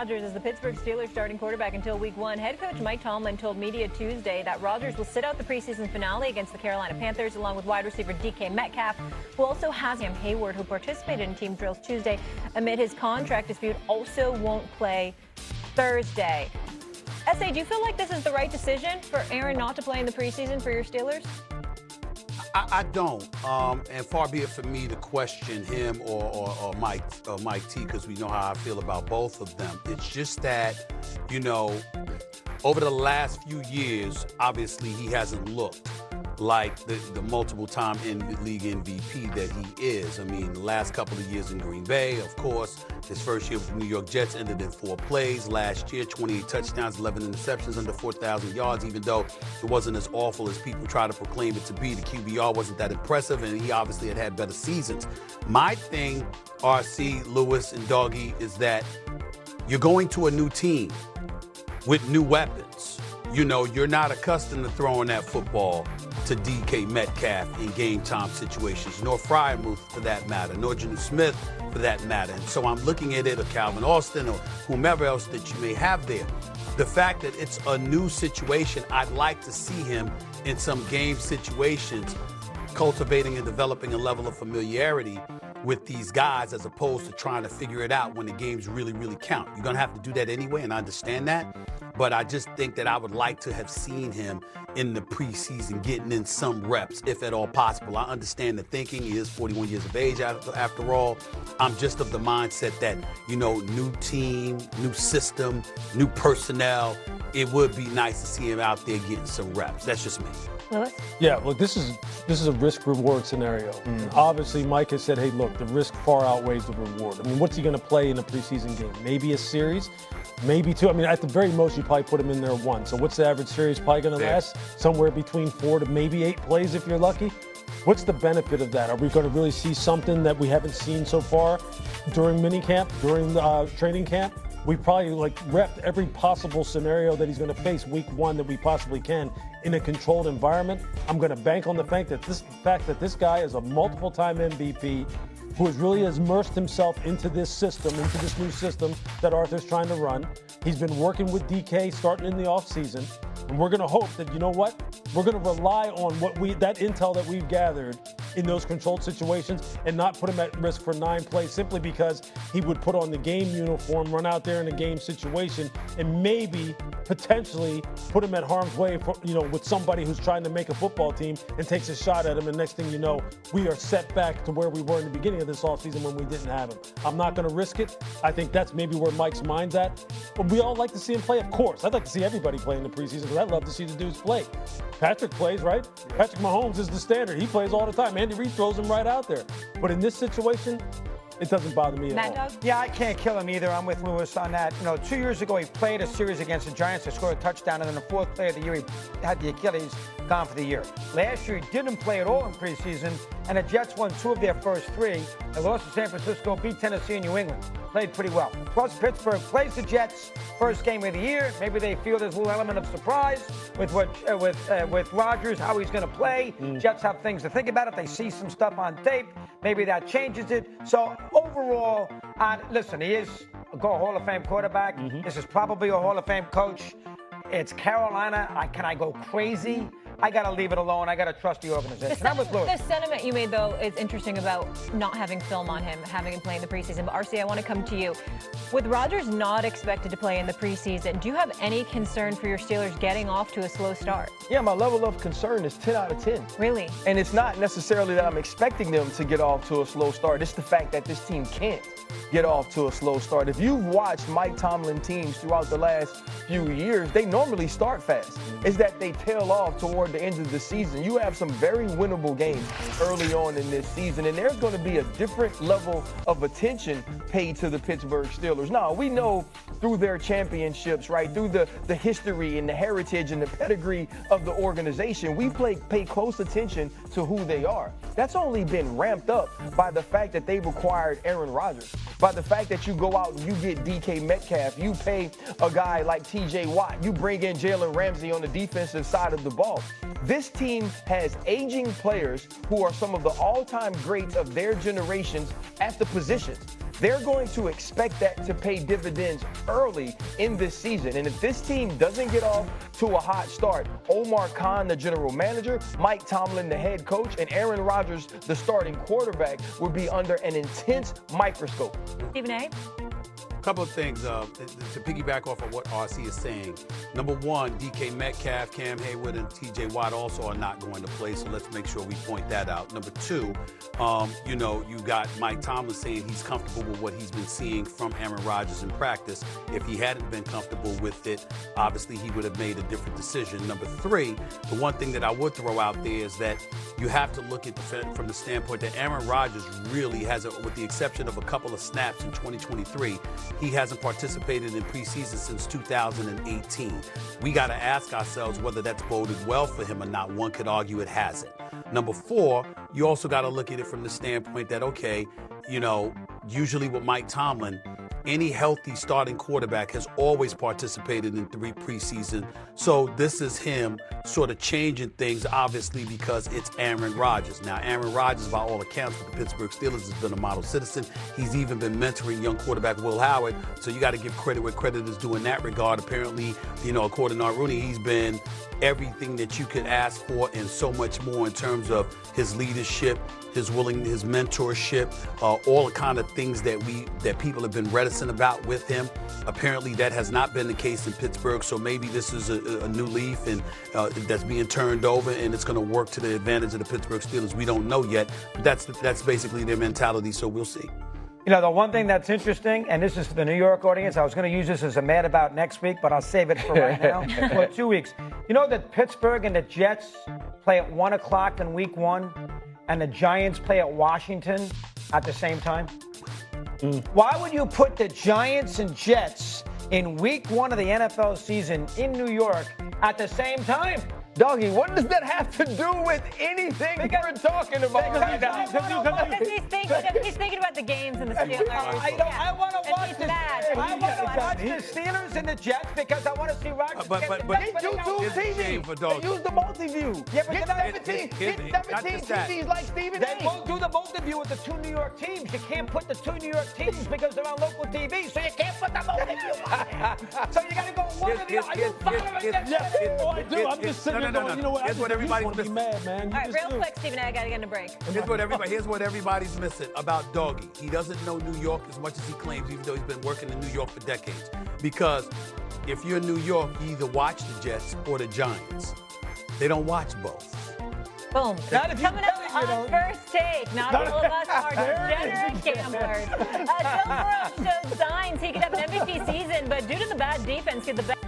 Rodgers is the Pittsburgh Steelers starting quarterback until Week 1. Head coach Mike Tomlin told media Tuesday that Rodgers will sit out the preseason finale against the Carolina Panthers, along with wide receiver DK Metcalf, who also has Cam Hayward, who participated in team drills Tuesday amid his contract dispute, also won't play Thursday. S.A., do you feel like this is the right decision for Aaron not to play in the preseason for your Steelers? I don't, and far be it for me to question him or Mike T, because we know how I feel about both of them. It's just that, over the last few years, obviously he hasn't looked like the multiple-time league MVP that he is. I mean, the last couple of years in Green Bay, of course, his first year with the New York Jets ended in 4 plays. Last year, 28 touchdowns, 11 interceptions, under 4,000 yards, even though it wasn't as awful as people try to proclaim it to be. The QBR wasn't that impressive, and he obviously had better seasons. My thing, RC, Lewis, and Doggy, is that you're going to a new team with new weapons. You're not accustomed to throwing that football to DK Metcalf in game time situations, nor Freiermuth for that matter, nor Geno Smith for that matter. And so I'm looking at it, or Calvin Austin, or whomever else that you may have there. The fact that it's a new situation, I'd like to see him in some game situations cultivating and developing a level of familiarity with these guys, as opposed to trying to figure it out when the games really, really count. You're going to have to do that anyway, and I understand that. But I just think that I would like to have seen him in the preseason getting in some reps, if at all possible. I understand the thinking. He is 41 years of age after all. I'm just of the mindset that, new team, new system, new personnel. It would be nice to see him out there getting some reps. That's just me. Lewis? Yeah, look, this is a risk-reward scenario. And obviously, Mike has said, hey, look, the risk far outweighs the reward. I mean, what's he going to play in a preseason game? Maybe a series, maybe 2. I mean, at the very most, you probably put him in there 1. So what's the average series probably going to last? Somewhere between 4 to maybe 8 plays if you're lucky. What's the benefit of that? Are we going to really see something that we haven't seen so far during minicamp, during training camp? We probably repped every possible scenario that he's going to face week 1 that we possibly can in a controlled environment. I'm going to bank on the fact that this guy is a multiple-time MVP who has really immersed himself into this system, into this new system that Arthur's trying to run. He's been working with DK starting in the offseason, and we're going to hope that, we're going to rely on that intel that we've gathered in those controlled situations and not put him at risk for 9 plays simply because he would put on the game uniform, run out there in a game situation, and maybe potentially put him at harm's way for, with somebody who's trying to make a football team and takes a shot at him. And next thing you know, we are set back to where we were in the beginning of this offseason when we didn't have him. I'm not going to risk it. I think that's maybe where Mike's mind's at. But we all like to see him play, of course. I'd like to see everybody play in the preseason because I'd love to see the dudes play. Patrick plays, right? Patrick Mahomes is the standard. He plays all the time. Andy Reid throws him right out there. But in this situation, it doesn't bother me at all. Yeah, I can't kill him either. I'm with Lewis on that. 2 years ago, he played a series against the Giants to score a touchdown, and then the 4th play of the year, he had the Achilles, gone for the year. Last year, he didn't play at all in preseason, and the Jets won 2 of their first 3. They lost to San Francisco, beat Tennessee and New England. Played pretty well. Plus, Pittsburgh plays the Jets first game of the year. Maybe they feel there's a little element of surprise with Rodgers, how he's going to play. Jets have things to think about. If they see some stuff on tape, maybe that changes it. So overall, listen, he is a Hall of Fame quarterback. This is probably a Hall of Fame coach. It's Carolina. Can I go crazy? I got to leave it alone. I got to trust the organization. The sentiment you made, though, is interesting about not having film on him, having him play in the preseason. But, RC, I want to come to you. With Rodgers not expected to play in the preseason, do you have any concern for your Steelers getting off to a slow start? Yeah, my level of concern is 10 out of 10. Really? And it's not necessarily that I'm expecting them to get off to a slow start. It's the fact that this team can't get off to a slow start. If you've watched Mike Tomlin teams throughout the last few years, they normally start fast. It's that they tail off toward the end of the season. You have some very winnable games early on in this season, and there's going to be a different level of attention paid to the Pittsburgh Steelers. Now, we know through their championships, right, through the history and the heritage and the pedigree of the organization, we pay close attention to who they are. That's only been ramped up by the fact that they've acquired Aaron Rodgers, by the fact that you go out and you get DK Metcalf, you pay a guy like TJ Watt, you bring in Jalen Ramsey on the defensive side of the ball. This team has aging players who are some of the all-time greats of their generations at the positions. they're going to expect that to pay dividends early in this season. And if this team doesn't get off to a hot start, Omar Khan, the general manager, Mike Tomlin, the head coach, and Aaron Rodgers, the starting quarterback, will be under an intense microscope. Stephen A. Couple of things to piggyback off of what RC is saying. Number one, DK Metcalf, Cam Hayward, and TJ Watt also are not going to play, so let's make sure we point that out. Number two, you got Mike Tomlin saying he's comfortable with what he's been seeing from Aaron Rodgers in practice. If he hadn't been comfortable with it, obviously he would have made a different decision. Number three, the one thing that I would throw out there is that you have to look at from the standpoint that Aaron Rodgers really has, with the exception of a couple of snaps in 2023, he hasn't participated in preseason since 2018. We got to ask ourselves whether that's boded well for him or not. One could argue it hasn't. Number four, you also got to look at it from the standpoint that, okay, usually with Mike Tomlin, any healthy starting quarterback has always participated in 3 preseason. So this is him sort of changing things, obviously, because it's Aaron Rodgers. Now, Aaron Rodgers, by all accounts, with the Pittsburgh Steelers, has been a model citizen. He's even been mentoring young quarterback Will Howard. So you got to give credit where credit is due in that regard. Apparently, according to Art Rooney, he's been everything that you could ask for and so much more in terms of his leadership, his mentorship, all the kind of things that people have been reticent about with him. Apparently that has not been the case in Pittsburgh, so maybe this is a new leaf and that's being turned over and it's going to work to the advantage of the Pittsburgh Steelers. We don't know yet, but that's basically their mentality, so we'll see. The one thing that's interesting, and this is for the New York audience, I was going to use this as a mad about next week, but I'll save it for right now, for 2 weeks. You know that Pittsburgh and the Jets play at 1 o'clock in week 1, and the Giants play at Washington at the same time? Why would you put the Giants and Jets in week 1 of the NFL season in New York at the same time? Doggy, what does that have to do with anything we're talking about? Because he's thinking about the games and the Steelers. I want to watch the mad. I want to watch the Steelers and the Jets because I want to see Rodgers. But Get YouTube TV. They use the multi-view. Yeah, but get 17 TVs like Stephen A. They won't do the multi-view with the 2 New York teams. You can't put the 2 New York teams because they're on local TV, so you can't put the multi-view on there. So you got to go one of the other. Are you following that? Yeah, I do. I'm just sitting there going, you know what? Here's what everybody's missing. Mad, man. All right, real quick, Stephen A., I got to get in a break. Here's what everybody's missing about Doggy. He doesn't know New York as much as he claims, even though he's been working in New York for decades. Because if you're in New York, you either watch the Jets or the Giants. They don't watch both. Boom. Coming up on First Take, not all of us are degenerate gamblers. Joe Burrow showed signs he could have an MVP season, but due to the bad defense, get the best.